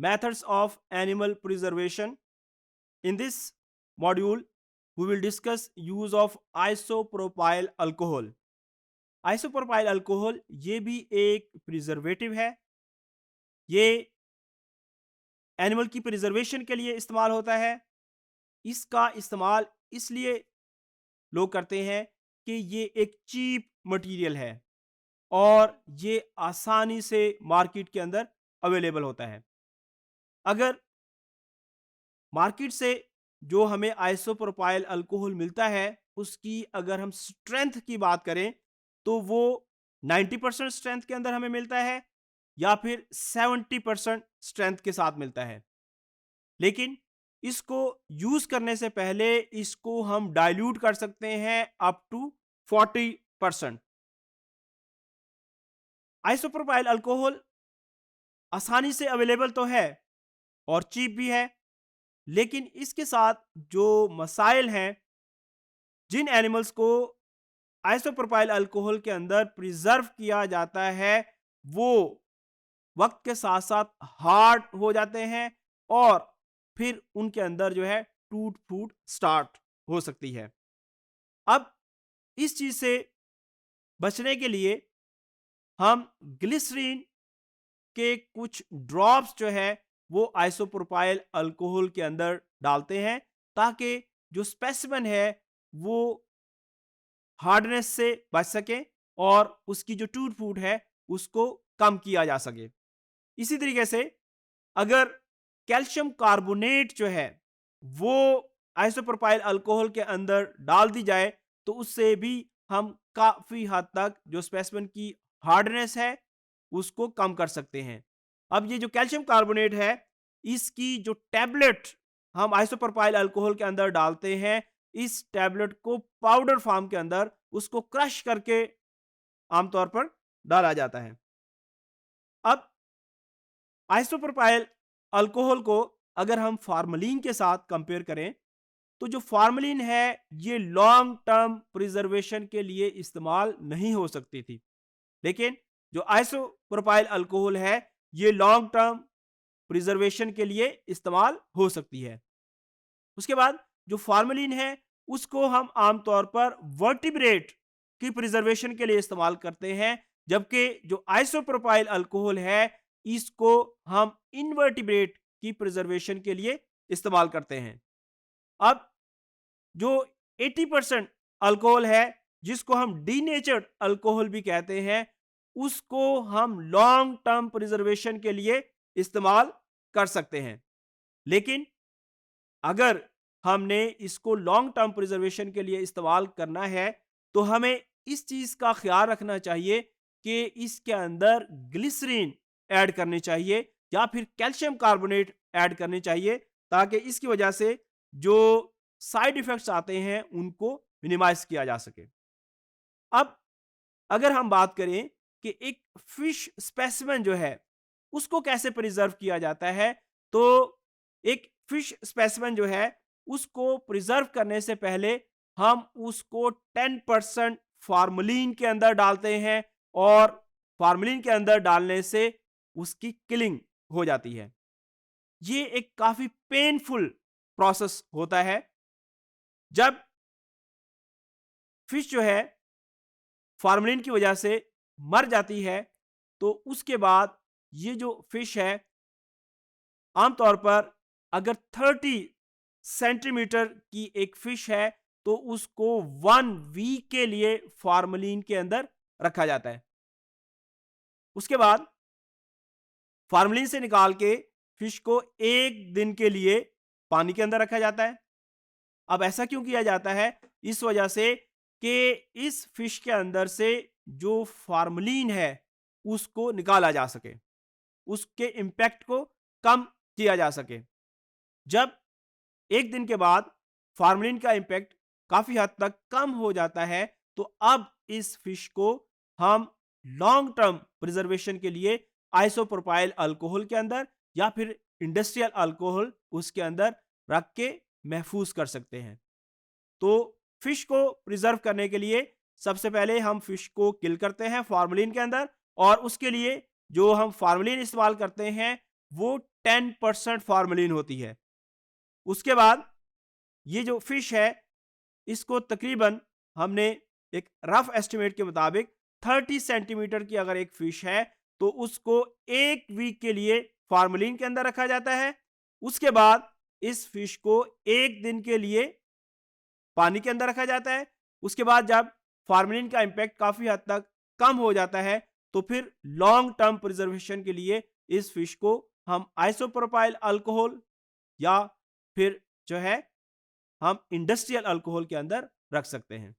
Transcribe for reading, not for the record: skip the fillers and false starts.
methods of animal preservation. In this module, we will discuss use of isopropyl alcohol. Isopropyl alcohol ये भी एक preservative है। ये animal की प्रिजर्वेशन के लिए इस्तेमाल होता है। इसका इस्तेमाल इसलिए लोग करते हैं कि ये एक चीप मटेरियल है और ये आसानी से मार्केट के अंदर अवेलेबल होता है। अगर मार्केट से जो हमें आइसोप्रोपाइल अल्कोहल मिलता है उसकी अगर हम स्ट्रेंथ की बात करें तो वो 90% स्ट्रेंथ के अंदर हमें मिलता है या फिर 70% स्ट्रेंथ के साथ मिलता है। लेकिन इसको यूज करने से पहले इसको हम डाइल्यूट कर सकते हैं अप टू 40%। आइसोप्रोपाइल अल्कोहल आसानी से अवेलेबल तो है और चीप भी है, लेकिन इसके साथ जो मसाइल हैं, जिन एनिमल्स को आइसोप्रोपाइल अल्कोहल के अंदर प्रिजर्व किया जाता है वो वक्त के साथ साथ हार्ड हो जाते हैं और फिर उनके अंदर जो है टूट फूट स्टार्ट हो सकती है। अब इस चीज से बचने के लिए हम ग्लिसरीन के कुछ ड्रॉप्स जो है वो आइसोप्रोपाइल अल्कोहल के अंदर डालते हैं ताकि जो स्पेसिमेन है वो हार्डनेस से बच सके और उसकी जो टूट फूट है उसको कम किया जा सके। इसी तरीके से अगर कैल्शियम कार्बोनेट जो है वो आइसोप्रोपाइल अल्कोहल के अंदर डाल दी जाए तो उससे भी हम काफी हद तक जो स्पेसिमेन की हार्डनेस है उसको कम कर सकते हैं। अब ये जो कैल्शियम कार्बोनेट है इसकी जो टैबलेट हम आइसोप्रोपाइल अल्कोहल के अंदर डालते हैं, इस टैबलेट को पाउडर फॉर्म के अंदर उसको क्रश करके आमतौर पर डाला जाता है। अब आइसोप्रोपाइल अल्कोहल को अगर हम फार्मलिन के साथ कंपेयर करें तो जो फार्मलिन है ये लॉन्ग टर्म प्रिजर्वेशन के लिए इस्तेमाल नहीं हो सकती थी, लेकिन जो आइसोप्रोपाइल अल्कोहल है ये लॉन्ग टर्म प्रिजर्वेशन के लिए इस्तेमाल हो सकती है। उसके बाद जो फार्मलिन है उसको हम आमतौर पर वर्टिब्रेट की प्रिजर्वेशन के लिए इस्तेमाल करते हैं, जबकि जो आइसोप्रोपाइल अल्कोहल है इसको हम इनवर्टिब्रेट की प्रिजर्वेशन के लिए इस्तेमाल करते हैं। अब जो 80% अल्कोहल है जिसको हम डीनेचर्ड अल्कोहल भी कहते हैं उसको हम लॉन्ग टर्म प्रिजर्वेशन के लिए इस्तेमाल कर सकते हैं। लेकिन अगर हमने इसको लॉन्ग टर्म प्रिजर्वेशन के लिए इस्तेमाल करना है तो हमें इस चीज का ख्याल रखना चाहिए कि इसके अंदर ग्लिसरीन ऐड करनी चाहिए या फिर कैल्शियम कार्बोनेट ऐड करनी चाहिए ताकि इसकी वजह से जो साइड इफेक्ट्स आते हैं उनको मिनिमाइज किया जा सके। अब अगर हम बात करें कि एक फिश स्पेसिमेन जो है उसको कैसे प्रिजर्व किया जाता है तो एक फिश स्पेसिमेन जो है उसको प्रिजर्व करने से पहले हम उसको 10% फार्मलिन के अंदर डालते हैं और फार्मलिन के अंदर डालने से उसकी किलिंग हो जाती है। ये एक काफी पेनफुल प्रोसेस होता है। जब फिश जो है फार्मलिन की वजह से मर जाती है तो उसके बाद ये जो फिश है आमतौर पर अगर 30 सेंटीमीटर की एक फिश है तो उसको 1 वीक के लिए फार्मलिन के अंदर रखा जाता है। उसके बाद फार्मलिन से निकाल के फिश को 1 दिन के लिए पानी के अंदर रखा जाता है। अब ऐसा क्यों किया जाता है? इस वजह से कि इस फिश के अंदर से जो फार्मलिन है उसको निकाला जा सके, उसके इंपैक्ट को कम किया जा सके। जब 1 दिन के बाद फार्मलिन का इंपैक्ट काफी हद तक कम हो जाता है तो अब इस फिश को हम लॉन्ग टर्म प्रिजर्वेशन के लिए आइसोप्रोपाइल अल्कोहल के अंदर या फिर इंडस्ट्रियल अल्कोहल उसके अंदर रख के महफूज कर सकते हैं। तो फिश को प्रिजर्व करने के लिए सबसे पहले हम फिश को किल करते हैं फार्मलिन के अंदर और उसके लिए जो हम फार्मलिन इस्तेमाल करते हैं वो 10% फार्मलिन होती है। उसके बाद ये जो फिश है, इसको तकरीबन हमने एक रफ एस्टिमेट के मुताबिक 30 सेंटीमीटर की अगर एक फिश है तो उसको 1 वीक के लिए फार्मलिन के अंदर रखा जाता है। उसके बाद इस फिश को 1 दिन के लिए पानी के अंदर रखा जाता है। उसके बाद जब फार्मलिन का इम्पैक्ट काफी हद तक कम हो जाता है तो फिर लॉन्ग टर्म प्रिजर्वेशन के लिए इस फिश को हम आइसोप्रोपाइल अल्कोहल या फिर जो है हम इंडस्ट्रियल अल्कोहल के अंदर रख सकते हैं।